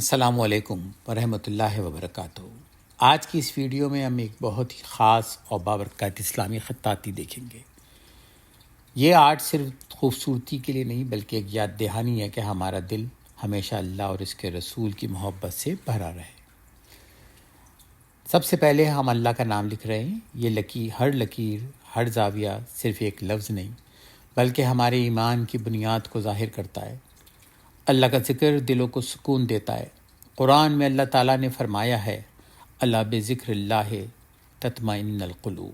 السلام علیکم ورحمۃ اللہ وبرکاتہ۔ آج کی اس ویڈیو میں ہم ایک بہت ہی خاص اور بابرکت اسلامی خطاطی دیکھیں گے۔ یہ آرٹ صرف خوبصورتی کے لیے نہیں بلکہ ایک یاد دہانی ہے کہ ہمارا دل ہمیشہ اللہ اور اس کے رسول کی محبت سے بھرا رہے۔ سب سے پہلے ہم اللہ کا نام لکھ رہے ہیں۔ یہ ہر لکیر، ہر زاویہ صرف ایک لفظ نہیں بلکہ ہمارے ایمان کی بنیاد کو ظاہر کرتا ہے۔ اللہ کا ذکر دلوں کو سکون دیتا ہے۔ قرآن میں اللہ تعالیٰ نے فرمایا ہے، اللہ بذکر اللہ تطمئن القلوب۔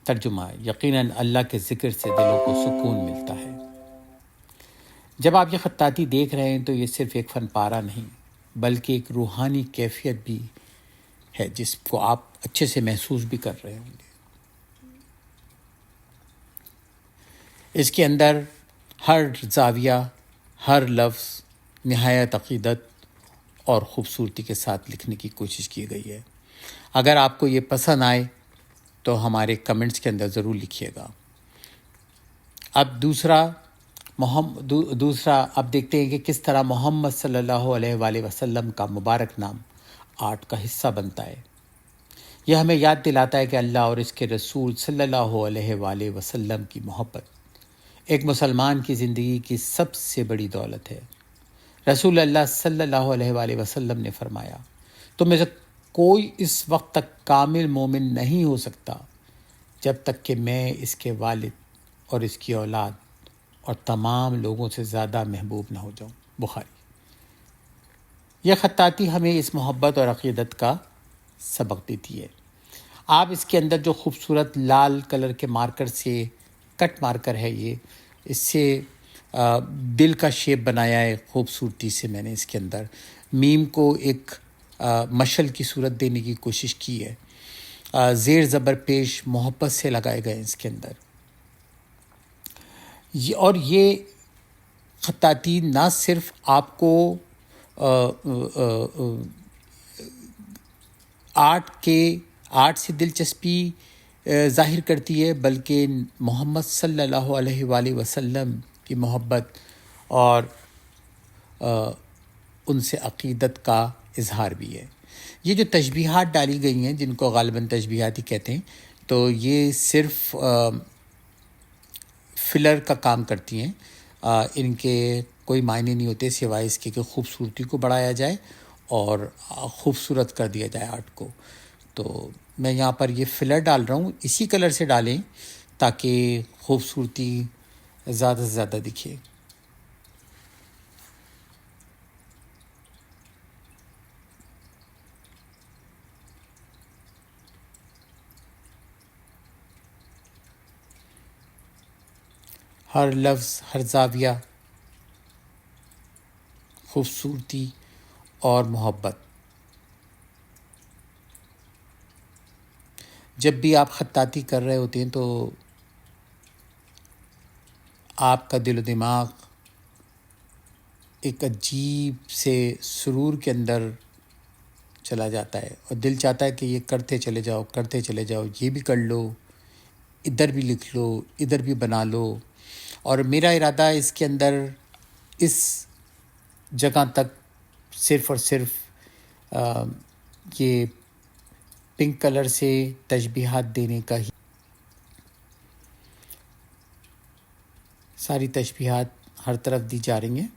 ترجمہ، یقیناً اللہ کے ذکر سے دلوں کو سکون ملتا ہے۔ جب آپ یہ خطاطی دیکھ رہے ہیں تو یہ صرف ایک فن پارہ نہیں بلکہ ایک روحانی کیفیت بھی ہے جس کو آپ اچھے سے محسوس بھی کر رہے ہوں گے۔ اس کے اندر ہر زاویہ، ہر لفظ نہایت عقیدت اور خوبصورتی کے ساتھ لکھنے کی کوشش کی گئی ہے۔ اگر آپ کو یہ پسند آئے تو ہمارے کمنٹس کے اندر ضرور لکھیے گا۔ اب دوسرا اب دیکھتے ہیں کہ کس طرح محمد صلی اللہ علیہ وآلہ وسلم کا مبارک نام آرٹ کا حصہ بنتا ہے۔ یہ ہمیں یاد دلاتا ہے کہ اللہ اور اس کے رسول صلی اللہ علیہ وآلہ وسلم کی محبت ایک مسلمان کی زندگی کی سب سے بڑی دولت ہے۔ رسول اللہ صلی اللہ علیہ وآلہ وسلم نے فرمایا، تم میں سے کوئی اس وقت تک کامل مومن نہیں ہو سکتا جب تک کہ میں اس کے والد اور اس کی اولاد اور تمام لوگوں سے زیادہ محبوب نہ ہو جاؤں۔ بخاری۔ یہ خطاطی ہمیں اس محبت اور عقیدت کا سبق دیتی ہے۔ آپ اس کے اندر جو خوبصورت لال کلر کے مارکر سے کٹ مارکر ہے، یہ اس سے دل کا شیپ بنایا ہے خوبصورتی سے۔ میں نے اس کے اندر میم کو ایک مشل کی صورت دینے کی کوشش کی ہے۔ زیر زبر پیش محبت سے لگائے گئے اس کے اندر۔ اور یہ خطاطی نہ صرف آپ کو آرٹ سے دلچسپی ظاہر کرتی ہے بلکہ محمد صلی اللہ علیہ وآلہ وسلم کی محبت اور ان سے عقیدت کا اظہار بھی ہے۔ یہ جو تشبیہات ڈالی گئی ہیں جن کو غالباً تشبیہات ہی کہتے ہیں، تو یہ صرف فلر کا کام کرتی ہیں۔ ان کے کوئی معنی نہیں ہوتے سوائے اس کے کہ خوبصورتی کو بڑھایا جائے اور خوبصورت کر دیا جائے آرٹ کو۔ تو میں یہاں پر یہ فلر ڈال رہا ہوں، اسی کلر سے ڈالیں تاکہ خوبصورتی زیادہ سے زیادہ دکھے۔ ہر لفظ، ہر زاویہ خوبصورتی اور محبت۔ جب بھی آپ خطاطی کر رہے ہوتے ہیں تو آپ کا دل و دماغ ایک عجیب سے سرور کے اندر چلا جاتا ہے اور دل چاہتا ہے کہ یہ کرتے چلے جاؤ، یہ بھی کر لو، ادھر بھی لکھ لو، ادھر بھی بنا لو۔ اور میرا ارادہ اس کے اندر اس جگہ تک صرف اور صرف یہ پنک کلر سے تشبیہات دینے کا ہی۔ ساری تشبیہات ہر طرف دی جا رہی ہیں۔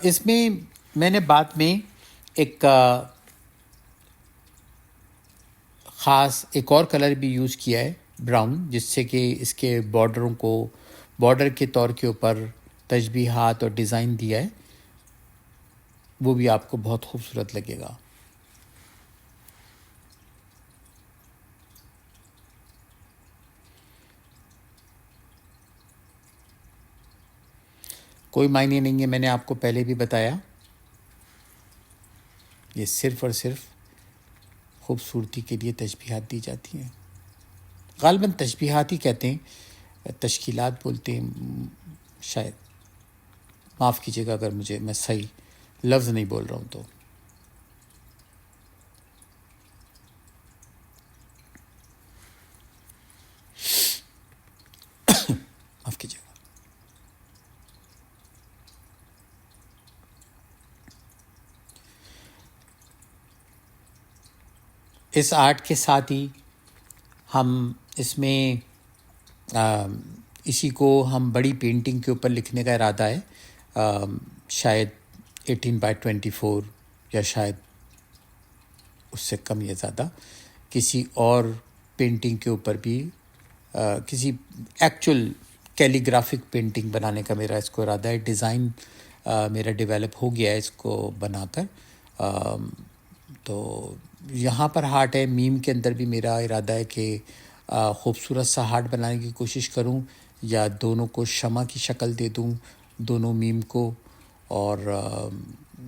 اس میں نے بعد میں ایک خاص ایک اور کلر بھی یوز کیا ہے، براؤن، جس سے کہ اس کے بارڈروں کو بارڈر کے طور کے اوپر تشبیہات اور ڈیزائن دیا ہے، وہ بھی آپ کو بہت خوبصورت لگے گا۔ کوئی معنی نہیں ہے، میں نے آپ کو پہلے بھی بتایا، یہ صرف اور صرف خوبصورتی کے لیے تشبیہات دی جاتی ہیں۔ غالباً تشبیہات ہی کہتے ہیں، تشکیلات بولتے ہیں شاید، معاف کیجیے گا اگر میں صحیح لفظ نہیں بول رہا ہوں تو۔ معاف کیجیے گا۔ اس آرٹ کے ساتھ ہی ہم اس میں اسی کو ہم بڑی پینٹنگ کے اوپر لکھنے کا ارادہ ہے، شاید 18x24 یا شاید اس سے کم یا زیادہ، کسی اور پینٹنگ کے اوپر بھی کسی ایکچول کیلیگرافک پینٹنگ بنانے کا میرا اس کو ارادہ ہے۔ ڈیزائن میرا ڈیولپ ہو گیا ہے اس کو بنا کر۔ تو یہاں پر ہارٹ ہے، میم کے اندر بھی میرا ارادہ ہے کہ خوبصورت سا ہارٹ بنانے کی کوشش کروں، یا دونوں کو شمع کی شکل دے دوں دونوں میم کو، اور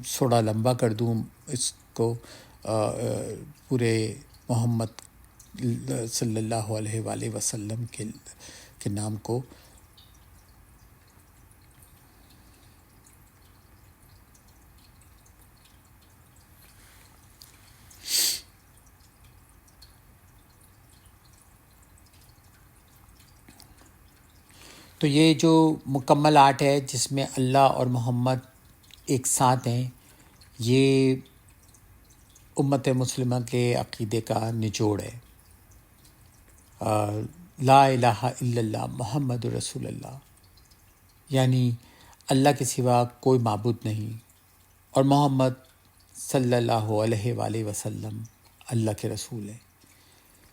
تھوڑا لمبا کر دوں اس کو، پورے محمد صلی اللہ علیہ وآلہ وسلم کے نام کو۔ تو یہ جو مکمل آرٹ ہے جس میں اللہ اور محمد ایک ساتھ ہیں، یہ امت مسلمہ کے عقیدے کا نچوڑ ہے۔ لا الہ الا اللہ محمد رسول اللہ، یعنی اللہ کے سوا کوئی معبود نہیں، اور محمد صلی اللہ علیہ وآلہ وسلم اللہ کے رسول ہیں۔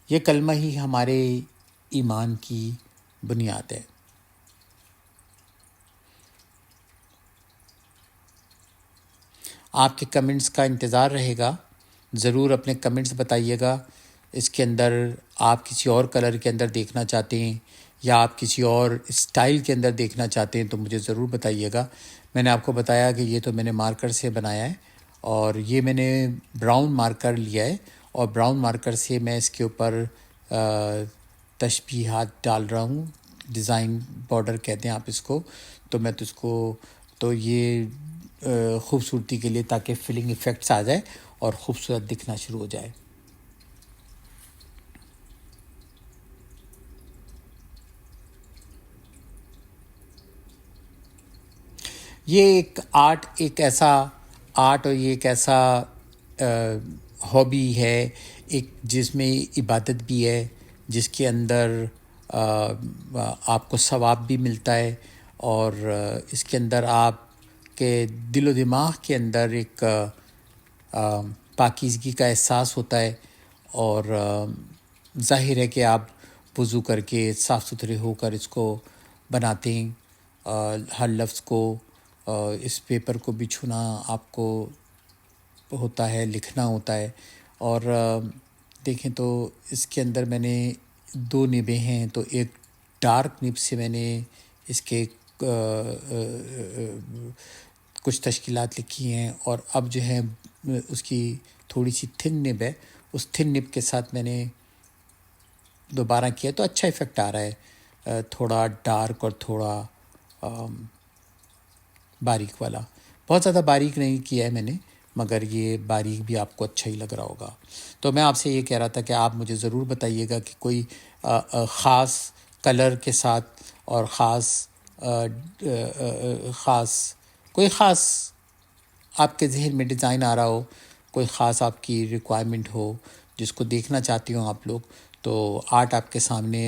یہ کلمہ ہی ہمارے ایمان کی بنیاد ہے۔ آپ کے کمنٹس کا انتظار رہے گا، ضرور اپنے کمنٹس بتائیے گا۔ اس کے اندر آپ کسی اور کلر کے اندر دیکھنا چاہتے ہیں یا آپ کسی اور اسٹائل کے اندر دیکھنا چاہتے ہیں تو مجھے ضرور بتائیے گا۔ میں نے آپ کو بتایا کہ یہ تو میں نے مارکر سے بنایا ہے، اور یہ میں نے براؤن مارکر لیا ہے، اور براؤن مارکر سے میں اس کے اوپر تشبیہات ڈال رہا ہوں، ڈیزائن بارڈر کہتے ہیں آپ اس کو۔ تو میں تو اس کو تو یہ خوبصورتی کے لیے، تاکہ فلنگ ایفیکٹس آ جائے اور خوبصورت دکھنا شروع ہو جائے۔ یہ ایک آرٹ اور یہ ایک ایسا ہابی ہے، ایک جس میں عبادت بھی ہے، جس کے اندر آپ کو ثواب بھی ملتا ہے، اور اس کے اندر آپ کے دل و دماغ کے اندر ایک پاکیزگی کا احساس ہوتا ہے، اور ظاہر ہے کہ آپ وضو کر کے صاف ستھرے ہو کر اس کو بناتے ہیں۔ ہر لفظ کو، اس پیپر کو بھی چھونا آپ کو ہوتا ہے، لکھنا ہوتا ہے۔ اور دیکھیں تو اس کے اندر میں نے 2 نبیں ہیں، تو ایک ڈارک نب سے میں نے اس کے کچھ تشکیلات لکھی ہیں، اور اب جو ہے اس کی تھوڑی سی تھن نب ہے، اس تھن نب کے ساتھ میں نے دوبارہ کیا تو اچھا ایفیکٹ آ رہا ہے، تھوڑا ڈارک اور تھوڑا باریک والا۔ بہت زیادہ باریک نہیں کیا ہے میں نے، مگر یہ باریک بھی آپ کو اچھا ہی لگ رہا ہوگا۔ تو میں آپ سے یہ کہہ رہا تھا کہ آپ مجھے ضرور بتائیے گا کہ کوئی خاص کلر کے ساتھ اور کوئی خاص آپ کے ذہن میں ڈیزائن آ رہا ہو، کوئی خاص آپ کی ریکوائرمنٹ ہو جس کو دیکھنا چاہتی ہوں آپ لوگ، تو آرٹ آپ کے سامنے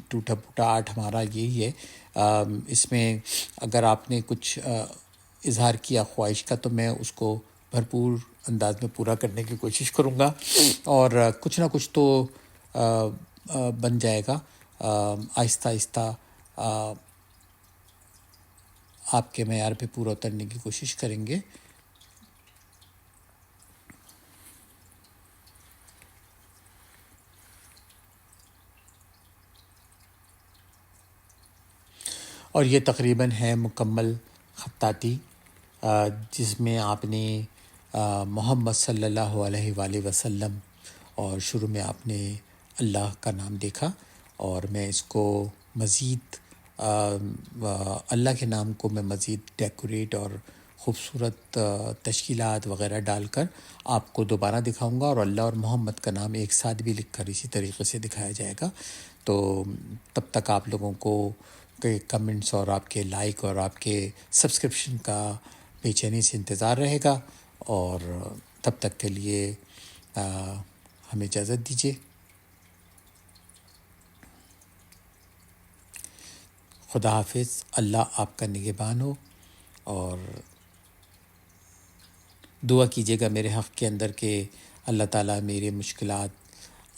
ٹوٹا پھوٹا آرٹ ہمارا یہی ہے۔ اس میں اگر آپ نے کچھ اظہار کیا خواہش کا تو میں اس کو بھرپور انداز میں پورا کرنے کی کوشش کروں گا، اور کچھ نہ کچھ تو بن جائے گا آہستہ آہستہ۔ آپ کے معیار پہ پورا اترنے کی کوشش کریں گے۔ اور یہ تقریباً ہے مکمل خطاطی، جس میں آپ نے محمد صلی اللہ علیہ وآلہ وسلم، اور شروع میں آپ نے اللہ کا نام دیکھا، اور میں اس کو مزید اللہ کے نام کو میں مزید ڈیکوریٹ اور خوبصورت تشکیلات وغیرہ ڈال کر آپ کو دوبارہ دکھاؤں گا، اور اللہ اور محمد کا نام ایک ساتھ بھی لکھ کر اسی طریقے سے دکھایا جائے گا۔ تو تب تک آپ لوگوں کو کے کمنٹس اور آپ کے لائک اور آپ کے سبسکرپشن کا بے چینی سے انتظار رہے گا، اور تب تک کے لیے ہمیں اجازت دیجیے. خدا حافظ. اللہ آپ کا نگہبان ہو، اور دعا کیجیے گا میرے حق کے اندر کہ اللہ تعالیٰ میرے مشکلات،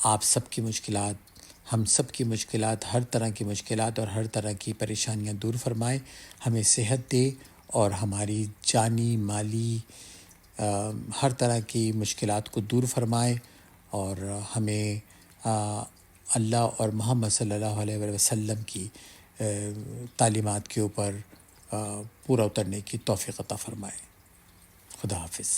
آپ سب کی مشکلات، ہم سب کی مشکلات، ہر طرح کی مشکلات اور ہر طرح کی پریشانیاں دور فرمائے، ہمیں صحت دے اور ہماری جانی مالی ہر طرح کی مشکلات کو دور فرمائے، اور ہمیں اللہ اور محمد صلی اللہ علیہ وسلم کی تعلیمات کے اوپر پورا اترنے کی توفیق عطا فرمائے. خدا حافظ.